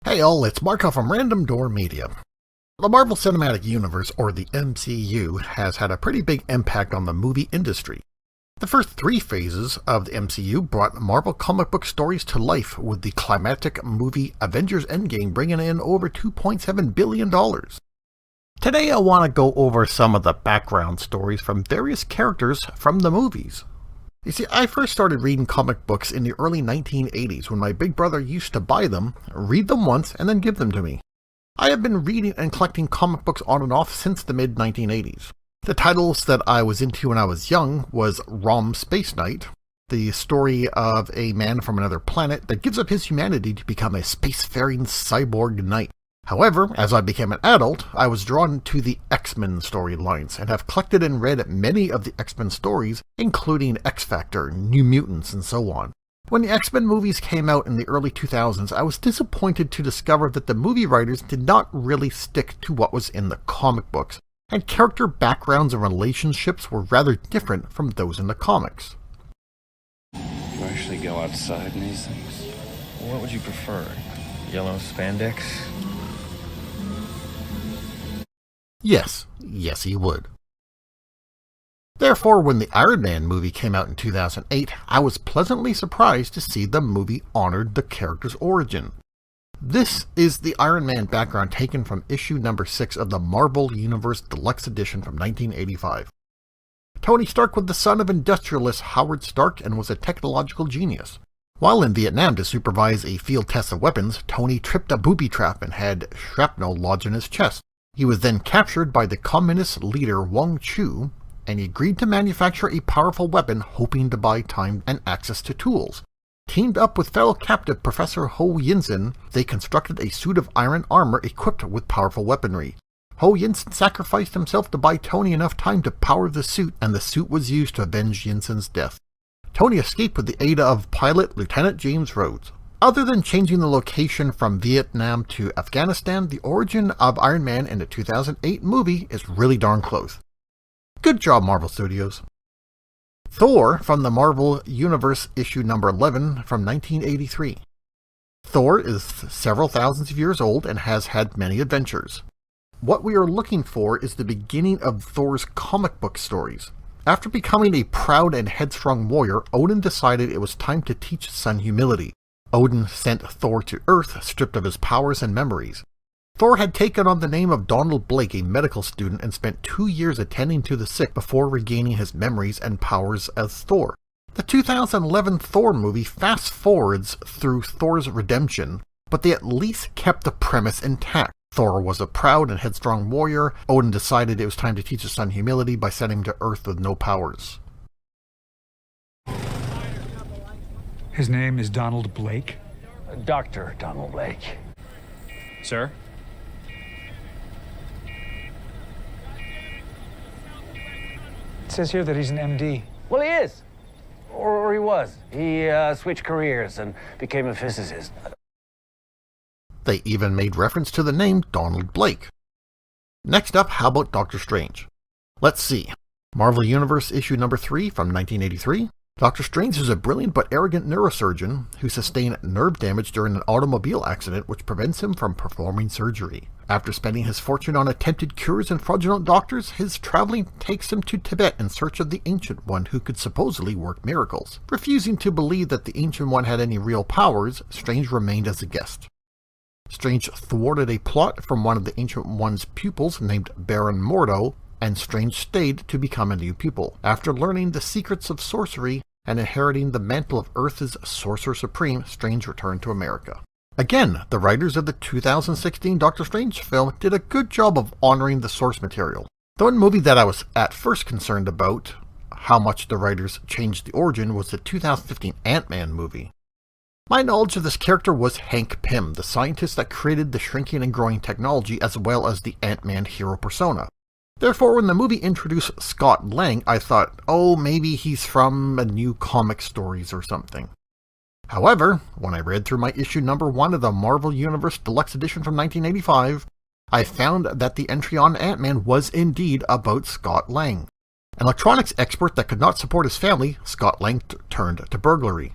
Hey all, it's Marco from Random Door Media. The Marvel Cinematic Universe, or the MCU, has had a pretty big impact on the movie industry. The first three phases of the MCU brought Marvel comic book stories to life, with the climactic movie Avengers Endgame bringing in over $2.7 billion. Today I want to go over some of the background stories from various characters from the movies. You see, I first started reading comic books in the early 1980s when my big brother used to buy them, read them once, and then give them to me. I have been reading and collecting comic books on and off since the mid-1980s. The titles that I was into when I was young was Rom Space Knight, the story of a man from another planet that gives up his humanity to become a spacefaring cyborg knight. However, as I became an adult, I was drawn to the X-Men storylines and have collected and read many of the X-Men stories, including X-Factor, New Mutants, and so on. When the X-Men movies came out in the early 2000s, I was disappointed to discover that the movie writers did not really stick to what was in the comic books, and character backgrounds and relationships were rather different from those in the comics. You actually go outside in these things? What would you prefer? Yellow spandex? Yes he would. Therefore, when the Iron Man movie came out in 2008, I was pleasantly surprised to see the movie honored the character's origin. This is the Iron Man background taken from issue number 6 of the Marvel Universe Deluxe Edition from 1985. Tony Stark was the son of industrialist Howard Stark and was a technological genius. While in Vietnam to supervise a field test of weapons, Tony tripped a booby trap and had shrapnel lodged in his chest. He was then captured by the communist leader Wang Chu, and he agreed to manufacture a powerful weapon, hoping to buy time and access to tools. Teamed up with fellow captive Professor Ho Yinsen, they constructed a suit of iron armor equipped with powerful weaponry. Ho Yinsen sacrificed himself to buy Tony enough time to power the suit, and the suit was used to avenge Yinsen's death. Tony escaped with the aid of pilot Lieutenant James Rhodes. Other than changing the location from Vietnam to Afghanistan, the origin of Iron Man in the 2008 movie is really darn close. Good job, Marvel Studios. Thor from the Marvel Universe issue number 11 from 1983. Thor is several thousands of years old and has had many adventures. What we are looking for is the beginning of Thor's comic book stories. After becoming a proud and headstrong warrior, Odin decided it was time to teach his son humility. Odin sent Thor to Earth, stripped of his powers and memories. Thor had taken on the name of Donald Blake, a medical student, and spent 2 years attending to the sick before regaining his memories and powers as Thor. The 2011 Thor movie fast-forwards through Thor's redemption, but they at least kept the premise intact. Thor was a proud and headstrong warrior. Odin decided it was time to teach his son humility by sending him to Earth with no powers. His name is Donald Blake? Dr. Donald Blake. Sir? It says here that he's an MD. Well, he is. Or he was. He switched careers and became a physicist. They even made reference to the name Donald Blake. Next up, how about Doctor Strange? Let's see. Marvel Universe issue number 3 from 1983. Doctor Strange is a brilliant but arrogant neurosurgeon who sustained nerve damage during an automobile accident which prevents him from performing surgery. After spending his fortune on attempted cures and fraudulent doctors, his traveling takes him to Tibet in search of the Ancient One who could supposedly work miracles. Refusing to believe that the Ancient One had any real powers, Strange remained as a guest. Strange thwarted a plot from one of the Ancient One's pupils named Baron Mordo, and Strange stayed to become a new pupil. After learning the secrets of sorcery and inheriting the mantle of Earth's Sorcerer Supreme, Strange returned to America. Again, the writers of the 2016 Doctor Strange film did a good job of honoring the source material. The one movie that I was at first concerned about how much the writers changed the origin was the 2015 Ant-Man movie. My knowledge of this character was Hank Pym, the scientist that created the shrinking and growing technology as well as the Ant-Man hero persona. Therefore, when the movie introduced Scott Lang, I thought, oh, maybe he's from a New Comic Stories or something. However, when I read through my issue number 1 of the Marvel Universe Deluxe Edition from 1985, I found that the entry on Ant-Man was indeed about Scott Lang. An electronics expert that could not support his family, Scott Lang turned to burglary.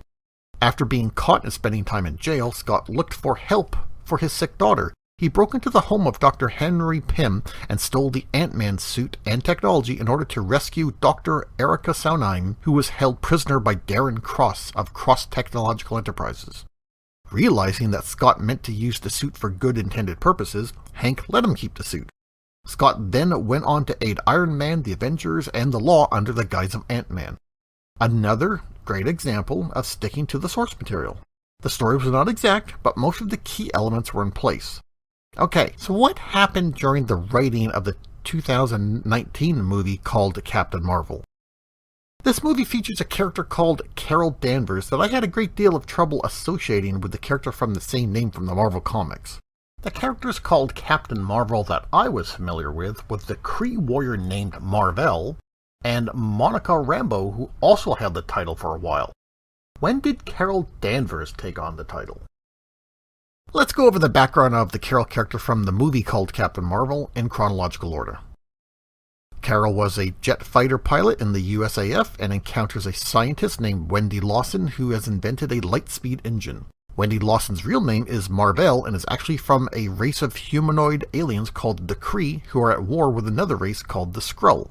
After being caught and spending time in jail, Scott looked for help for his sick daughter. He broke into the home of Dr. Henry Pym and stole the Ant-Man suit and technology in order to rescue Dr. Erica Saunheim, who was held prisoner by Darren Cross of Cross Technological Enterprises. Realizing that Scott meant to use the suit for good intended purposes, Hank let him keep the suit. Scott then went on to aid Iron Man, the Avengers, and the Law under the guise of Ant-Man. Another great example of sticking to the source material. The story was not exact, but most of the key elements were in place. Okay, so what happened during the writing of the 2019 movie called Captain Marvel? This movie features a character called Carol Danvers that I had a great deal of trouble associating with the character from the same name from the Marvel Comics. The characters called Captain Marvel that I was familiar with was the Kree warrior named Mar-Vell, and Monica Rambeau, who also held the title for a while. When did Carol Danvers take on the title? Let's go over the background of the Carol character from the movie called Captain Marvel in chronological order. Carol was a jet fighter pilot in the USAF and encounters a scientist named Wendy Lawson who has invented a light-speed engine. Wendy Lawson's real name is Mar-Vell and is actually from a race of humanoid aliens called the Kree who are at war with another race called the Skrull.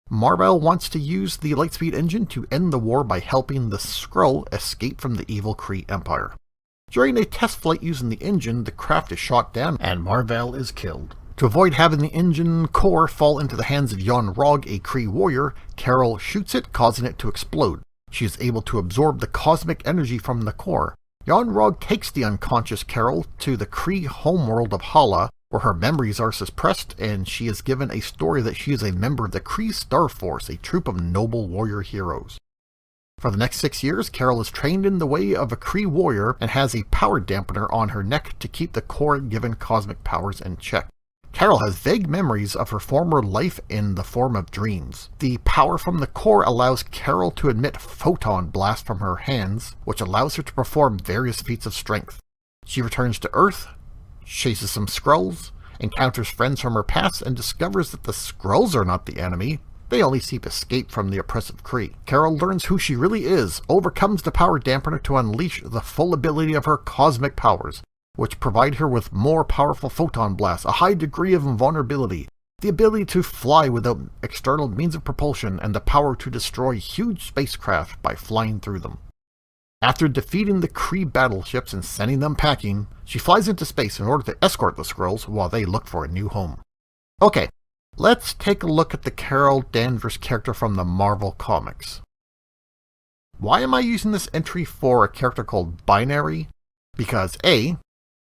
Mar-Vell wants to use the light-speed engine to end the war by helping the Skrull escape from the evil Kree Empire. During a test flight using the engine, the craft is shot down and Mar-Vell is killed. To avoid having the engine core fall into the hands of Yon-Rogg, a Kree warrior, Carol shoots it, causing it to explode. She is able to absorb the cosmic energy from the core. Yon-Rogg takes the unconscious Carol to the Kree homeworld of Hala, where her memories are suppressed, and she is given a story that she is a member of the Kree Star Force, a troop of noble warrior heroes. For the next 6 years, Carol is trained in the way of a Kree warrior and has a power dampener on her neck to keep the core-given cosmic powers in check. Carol has vague memories of her former life in the form of dreams. The power from the core allows Carol to emit photon blasts from her hands, which allows her to perform various feats of strength. She returns to Earth, chases some Skrulls, encounters friends from her past, and discovers that the Skrulls are not the enemy. They only seek escape from the oppressive Kree. Carol learns who she really is, overcomes the power dampener to unleash the full ability of her cosmic powers, which provide her with more powerful photon blasts, a high degree of invulnerability, the ability to fly without external means of propulsion, and the power to destroy huge spacecraft by flying through them. After defeating the Kree battleships and sending them packing, she flies into space in order to escort the Skrulls while they look for a new home. Okay, let's take a look at the Carol Danvers character from the Marvel Comics. Why am I using this entry for a character called Binary? Because A,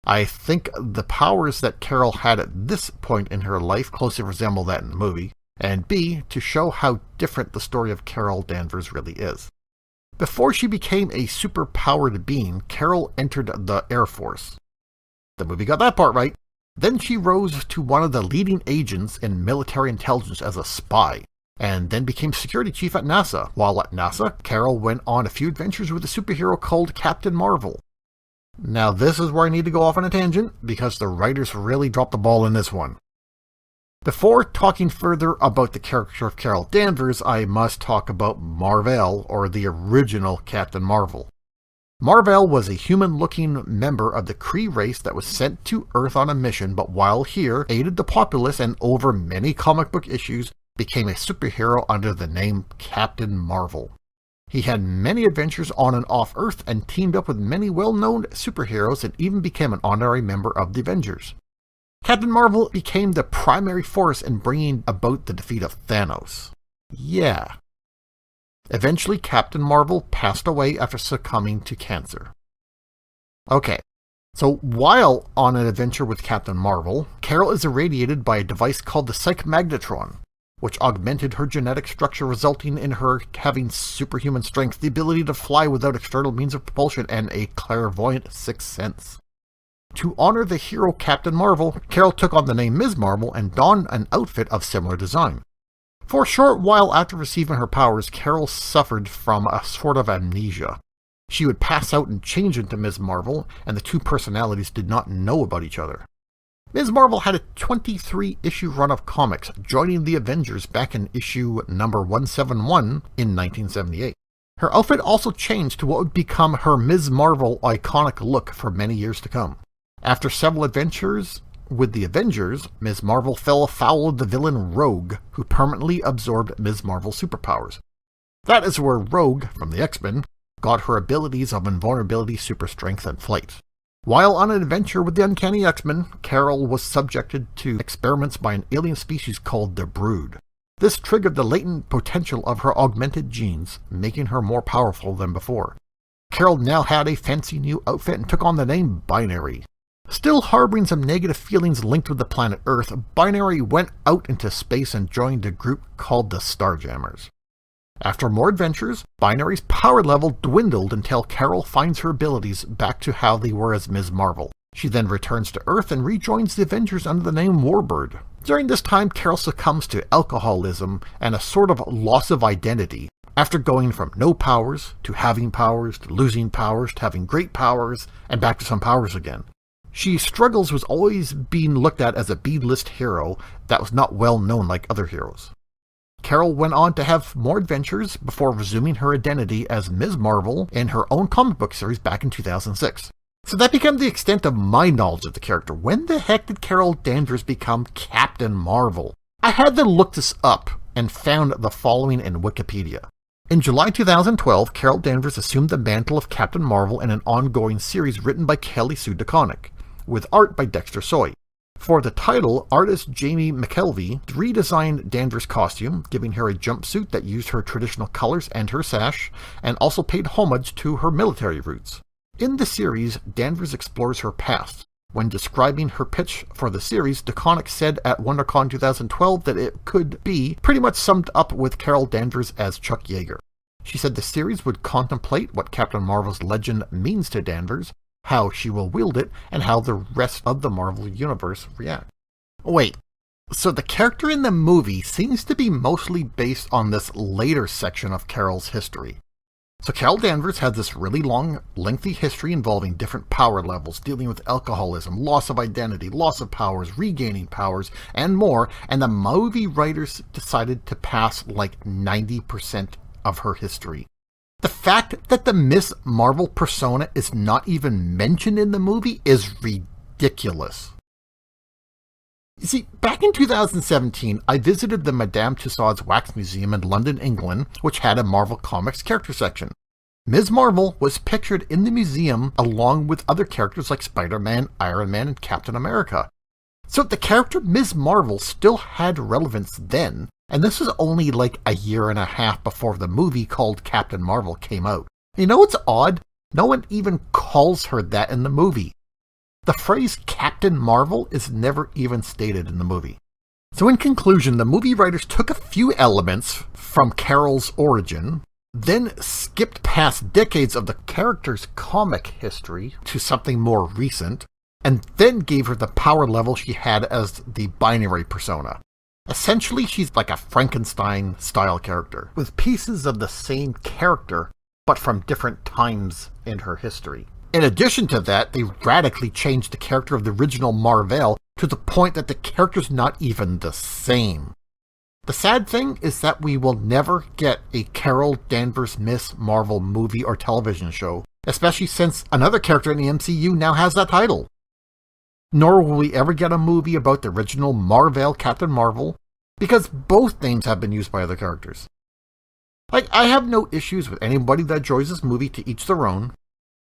I think the powers that Carol had at this point in her life closely resemble that in the movie, and B, to show how different the story of Carol Danvers really is. Before she became a super-powered being, Carol entered the Air Force. The movie got that part right. Then she rose to one of the leading agents in military intelligence as a spy, and then became security chief at NASA. While at NASA, Carol went on a few adventures with a superhero called Captain Marvel. Now this is where I need to go off on a tangent, because the writers really dropped the ball in this one. Before talking further about the character of Carol Danvers, I must talk about Mar-Vell, or the original Captain Marvel. Mar-Vell was a human-looking member of the Kree race that was sent to Earth on a mission, but while here, aided the populace and over many comic book issues, became a superhero under the name Captain Marvel. He had many adventures on and off Earth and teamed up with many well-known superheroes and even became an honorary member of the Avengers. Captain Marvel became the primary force in bringing about the defeat of Thanos. Yeah. Eventually, Captain Marvel passed away after succumbing to cancer. Okay, so while on an adventure with Captain Marvel, Carol is irradiated by a device called the Psych-Magnetron, which augmented her genetic structure, resulting in her having superhuman strength, the ability to fly without external means of propulsion, and a clairvoyant sixth sense. To honor the hero Captain Marvel, Carol took on the name Ms. Marvel and donned an outfit of similar design. For a short while after receiving her powers, Carol suffered from a sort of amnesia. She would pass out and change into Ms. Marvel, and the two personalities did not know about each other. Ms. Marvel had a 23-issue run of comics, joining the Avengers back in issue number 171 in 1978. Her outfit also changed to what would become her Ms. Marvel iconic look for many years to come. After several adventures with the Avengers, Ms. Marvel fell afoul of the villain Rogue, who permanently absorbed Ms. Marvel's superpowers. That is where Rogue, from the X-Men, got her abilities of invulnerability, super strength, and flight. While on an adventure with the Uncanny X-Men, Carol was subjected to experiments by an alien species called the Brood. This triggered the latent potential of her augmented genes, making her more powerful than before. Carol now had a fancy new outfit and took on the name Binary. Still harboring some negative feelings linked with the planet Earth, Binary went out into space and joined a group called the Starjammers. After more adventures, Binary's power level dwindled until Carol finds her abilities back to how they were as Ms. Marvel. She then returns to Earth and rejoins the Avengers under the name Warbird. During this time, Carol succumbs to alcoholism and a sort of loss of identity, after going from no powers, to having powers, to losing powers, to having great powers, and back to some powers again. She struggles with always being looked at as a B-list hero that was not well known like other heroes. Carol went on to have more adventures before resuming her identity as Ms. Marvel in her own comic book series back in 2006. So that became the extent of my knowledge of the character. When the heck did Carol Danvers become Captain Marvel? I had to look this up and found the following in Wikipedia. In July 2012, Carol Danvers assumed the mantle of Captain Marvel in an ongoing series written by Kelly Sue DeConnick, with art by Dexter Soy. For the title, artist Jamie McKelvey redesigned Danvers' costume, giving her a jumpsuit that used her traditional colors and her sash, and also paid homage to her military roots. In the series, Danvers explores her past. When describing her pitch for the series, DeConnick said at WonderCon 2012 that it could be pretty much summed up with Carol Danvers as Chuck Yeager. She said the series would contemplate what Captain Marvel's legend means to Danvers, how she will wield it, and how the rest of the Marvel Universe react. Wait, so the character in the movie seems to be mostly based on this later section of Carol's history. So Carol Danvers had this really long, lengthy history involving different power levels, dealing with alcoholism, loss of identity, loss of powers, regaining powers, and more, and the movie writers decided to pass like 90% of her history. The fact that the Ms. Marvel persona is not even mentioned in the movie is ridiculous. You see, back in 2017, I visited the Madame Tussauds Wax Museum in London, England, which had a Marvel Comics character section. Ms. Marvel was pictured in the museum along with other characters like Spider-Man, Iron Man, and Captain America. So the character Ms. Marvel still had relevance then, and this was only like a year and a half before the movie called Captain Marvel came out. You know what's odd? No one even calls her that in the movie. The phrase Captain Marvel is never even stated in the movie. So in conclusion, the movie writers took a few elements from Carol's origin, then skipped past decades of the character's comic history to something more recent, and then gave her the power level she had as the Binary persona. Essentially, she's like a Frankenstein-style character, with pieces of the same character, but from different times in her history. In addition to that, they radically changed the character of the original Marvel to the point that the character's not even the same. The sad thing is that we will never get a Carol Danvers Ms. Marvel movie or television show, especially since another character in the MCU now has that title. Nor will we ever get a movie about the original Marvel Captain Marvel, because both names have been used by other characters. I have no issues with anybody that enjoys this movie, to each their own,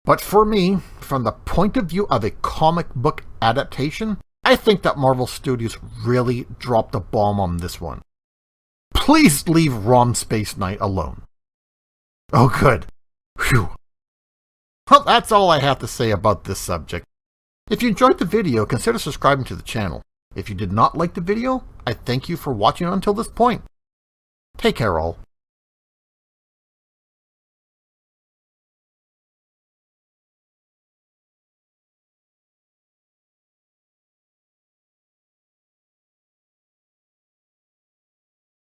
but for me, from the point of view of a comic book adaptation, I think that Marvel Studios really dropped the bomb on this one. Please leave Rom Space Knight alone. Oh good. Phew. Well, that's all I have to say about this subject. If you enjoyed the video, consider subscribing to the channel. If you did not like the video, I thank you for watching until this point. Take care all.